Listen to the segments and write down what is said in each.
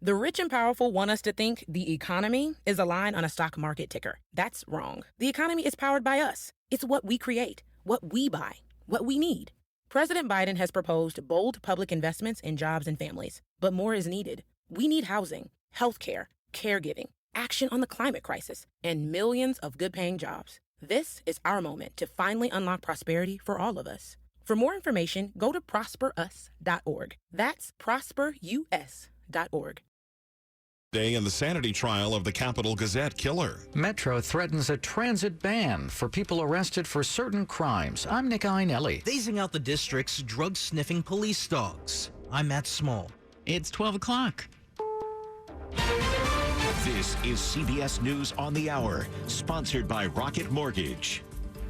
The rich and powerful want us to think the economy is a line on a stock market ticker. That's wrong. The economy is powered by us. It's what we create, what we buy, what we need. President Biden has proposed bold public investments in jobs and families, but more is needed. We need housing, healthcare, caregiving, action on the climate crisis, and millions of good-paying jobs. This is our moment to finally unlock prosperity for all of us. For more information, go to prosperus.org. That's prosperus.org. Day in the sanity trial of the Capital Gazette killer. Metro threatens a transit ban for people arrested for certain crimes. I'm Nick Einelli. Phasing out the district's drug-sniffing police dogs. I'm Matt Small. It's 12 o'clock. This is CBS News on the Hour, sponsored by Rocket Mortgage.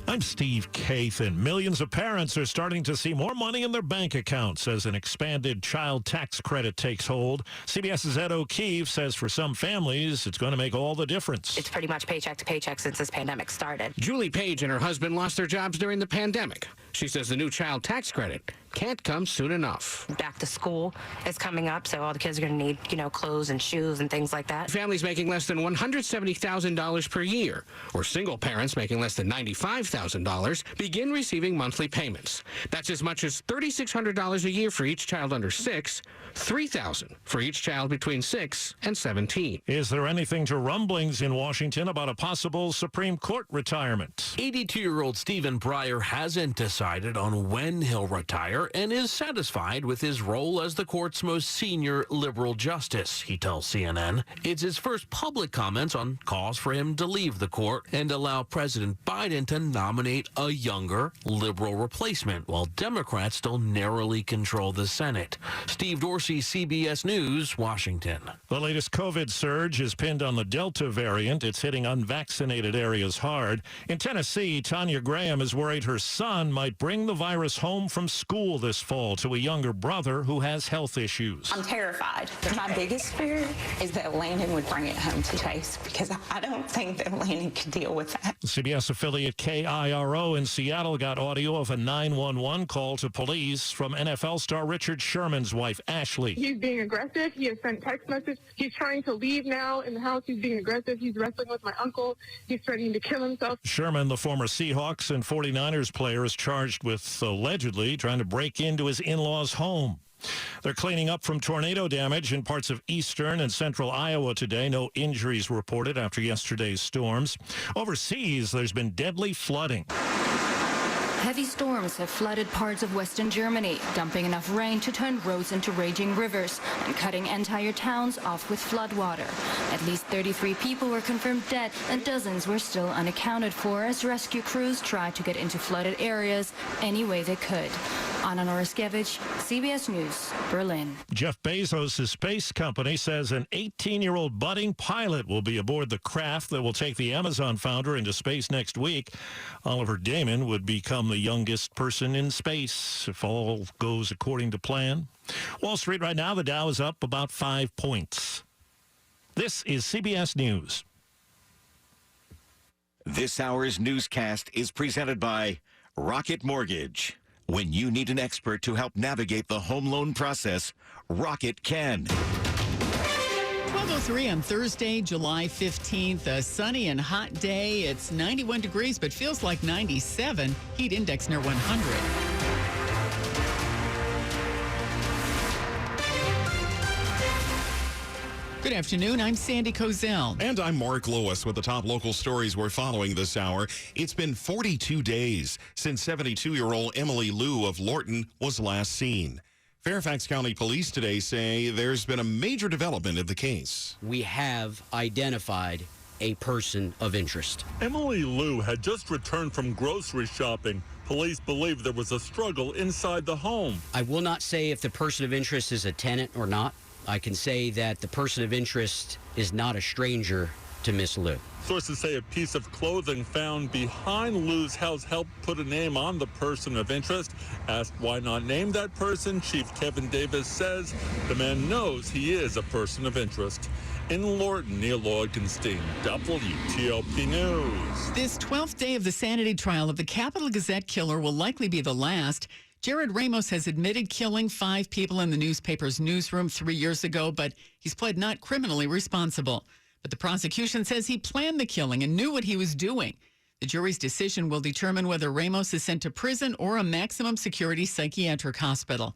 I'm Steve Kathan. Millions of parents are starting to see more money in their bank accounts as an expanded child tax credit takes hold. CBS's Ed O'Keefe says for some families, it's going to make all the difference. It's pretty much paycheck to paycheck since this pandemic started. Julie Page and her husband lost their jobs during the pandemic. She says the new child tax credit can't come soon enough. Back to school is coming up, so all the kids are going to need, clothes and shoes and things like that. Families making less than $170,000 per year, or single parents making less than $95,000, begin receiving monthly payments. That's as much as $3,600 a year for each child under 6, $3,000 for each child between 6 and 17. Is there anything to rumblings in Washington about a possible Supreme Court retirement? 82-year-old Stephen Breyer hasn't decided on when he'll retire and is satisfied with his role as the court's most senior liberal justice, he tells CNN. It's his first public comments on calls for him to leave the court and allow President Biden to nominate a younger liberal replacement, while Democrats still narrowly control the Senate. Steve Dorsey, CBS News, Washington. The latest COVID surge is pinned on the Delta variant. It's hitting unvaccinated areas hard. In Tennessee, Tanya Graham is worried her son might bring the virus home from school this fall to a younger brother who has health issues. I'm terrified. My biggest fear is that Landon would bring it home to Chase, because I don't think that Landon could deal with that. CBS affiliate KIRO in Seattle got audio of a 911 call to police from NFL star Richard Sherman's wife, Ashley. He's being aggressive. He has sent text messages. He's trying to leave now in the house. He's being aggressive. He's wrestling with my uncle. He's threatening to kill himself. Sherman, the former Seahawks and 49ers player, is charged with allegedly trying to break into his in-laws' home. They're cleaning up from tornado damage in parts of eastern and central Iowa today. No injuries reported after yesterday's storms. Overseas, there's been deadly flooding. Heavy storms have flooded parts of western Germany, dumping enough rain to turn roads into raging rivers and cutting entire towns off with floodwater. At least 33 people were confirmed dead and dozens were still unaccounted for as rescue crews tried to get into flooded areas any way they could. Anna Noriskevich, CBS News, Berlin. Jeff Bezos' space company says an 18-year-old budding pilot will be aboard the craft that will take the Amazon founder into space next week. Oliver Damon would become the youngest person in space if all goes according to plan. Wall Street right now, the Dow is up about 5 points. This is CBS News. This hour's newscast is presented by Rocket Mortgage. When you need an expert to help navigate the home loan process, Rocket can. 12:03 on Thursday, July 15th. A sunny and hot day. It's 91 degrees, but feels like 97. Heat index near 100. Good afternoon. I'm Sandy Kozel. And I'm Mark Lewis with the top local stories we're following this hour. It's been 42 days since 72-year-old Emily Liu of Lorton was last seen. Fairfax County Police today say there's been a major development in the case. We have identified a person of interest. Emily Liu had just returned from grocery shopping. Police believe there was a struggle inside the home. I will not say if the person of interest is a tenant or not. I can say that the person of interest is not a stranger to Miss Liu. Sources say a piece of clothing found behind Liu's house helped put a name on the person of interest. Asked why not name that person, Chief Kevin Davis says the man knows he is a person of interest. In Lorton, Neil Augenstein, WTOP News. This 12th day of the sanity trial of the Capital Gazette killer will likely be the last. Jared Ramos has admitted killing 5 people in the newspaper's newsroom 3 years ago, but he's pled not criminally responsible. But the prosecution says he planned the killing and knew what he was doing. The jury's decision will determine whether Ramos is sent to prison or a maximum security psychiatric hospital.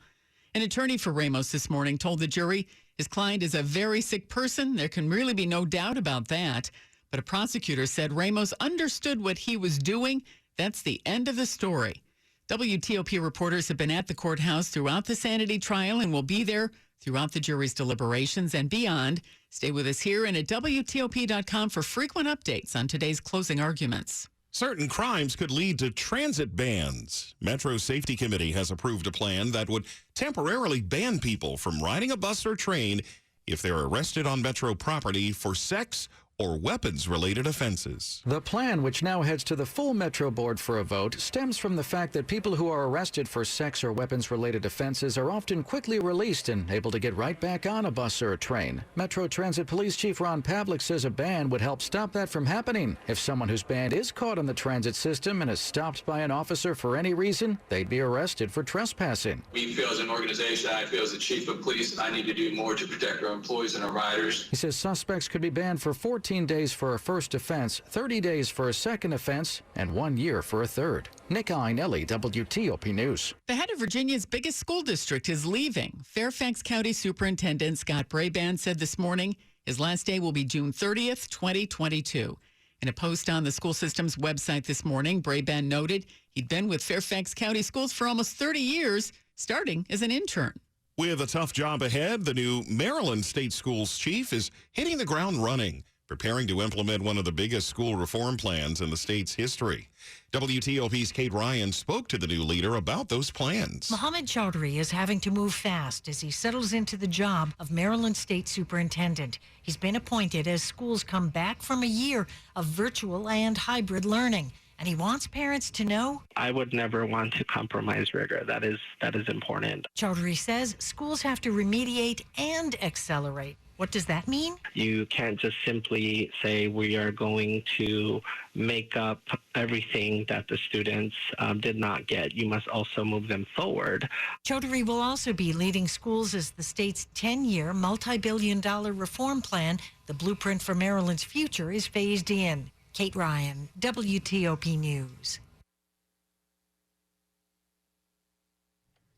An attorney for Ramos this morning told the jury his client is a very sick person. There can really be no doubt about that. But a prosecutor said Ramos understood what he was doing. That's the end of the story. WTOP reporters have been at the courthouse throughout the sanity trial and will be there throughout the jury's deliberations and beyond. Stay with us here and at WTOP.com for frequent updates on today's closing arguments. Certain crimes could lead to transit bans. Metro Safety Committee has approved a plan that would temporarily ban people from riding a bus or train if they're arrested on Metro property for sex or weapons-related offenses. The plan, which now heads to the full Metro Board for a vote, stems from the fact that people who are arrested for sex or weapons-related offenses are often quickly released and able to get right back on a bus or a train. Metro Transit Police Chief Ron Pavlik says a ban would help stop that from happening. If someone who's banned is caught on the transit system and is stopped by an officer for any reason, they'd be arrested for trespassing. We feel as an organization, I feel as the chief of police, I need to do more to protect our employees and our riders. He says suspects could be banned for 14 days for a first offense, 30 days for a second offense, and 1 year for a third. Nick Einelli, WTOP News. The head of Virginia's biggest school district is leaving. Fairfax County Superintendent Scott Braband said this morning his last day will be June 30th, 2022. In a post on the school system's website this morning, Braband noted he'd been with Fairfax County Schools for almost 30 years, starting as an intern. With a tough job ahead, the new Maryland State Schools chief is hitting the ground running, preparing to implement one of the biggest school reform plans in the state's history. WTOP's Kate Ryan spoke to the new leader about those plans. Mohammed Chowdhury is having to move fast as he settles into the job of Maryland State Superintendent. He's been appointed as schools come back from a year of virtual and hybrid learning. And he wants parents to know I would never want to compromise rigor. That is important. Chowdhury says schools have to remediate and accelerate. What does that mean? You can't just simply say we are going to make up everything that the students did not get. You must also move them forward. Chowdhury will also be leading schools as the state's 10-year, multi-billion-dollar reform plan, the blueprint for Maryland's future, is phased in. Kate Ryan, WTOP News.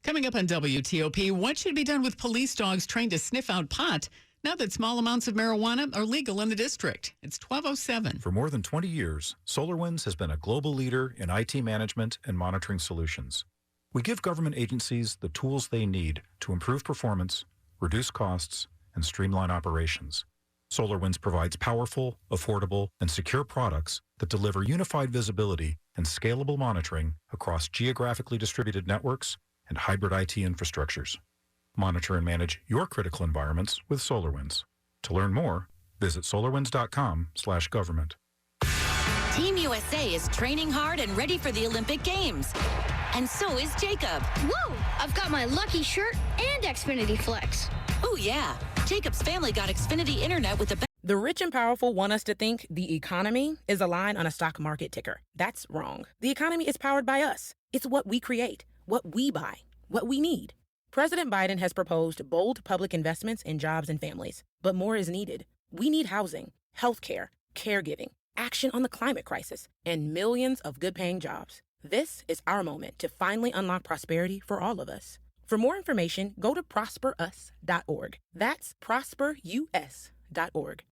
Coming up on WTOP, what should be done with police dogs trained to sniff out pot now that small amounts of marijuana are legal in the district? It's 12:07. For more than 20 years, SolarWinds has been a global leader in IT management and monitoring solutions. We give government agencies the tools they need to improve performance, reduce costs, and streamline operations. SolarWinds provides powerful, affordable, and secure products that deliver unified visibility and scalable monitoring across geographically distributed networks and hybrid IT infrastructures. Monitor and manage your critical environments with SolarWinds. To learn more, visit solarwinds.com/government. Team USA is training hard and ready for the Olympic Games. And so is Jacob. Whoa! I've got my lucky shirt and Xfinity Flex. Oh, yeah. Jacob's family got Xfinity Internet with the The rich and powerful want us to think the economy is a line on a stock market ticker. That's wrong. The economy is powered by us. It's what we create, what we buy, what we need. President Biden has proposed bold public investments in jobs and families, but more is needed. We need housing, healthcare, caregiving, action on the climate crisis, and millions of good-paying jobs. This is our moment to finally unlock prosperity for all of us. For more information, go to prosperus.org. That's prosperus.org.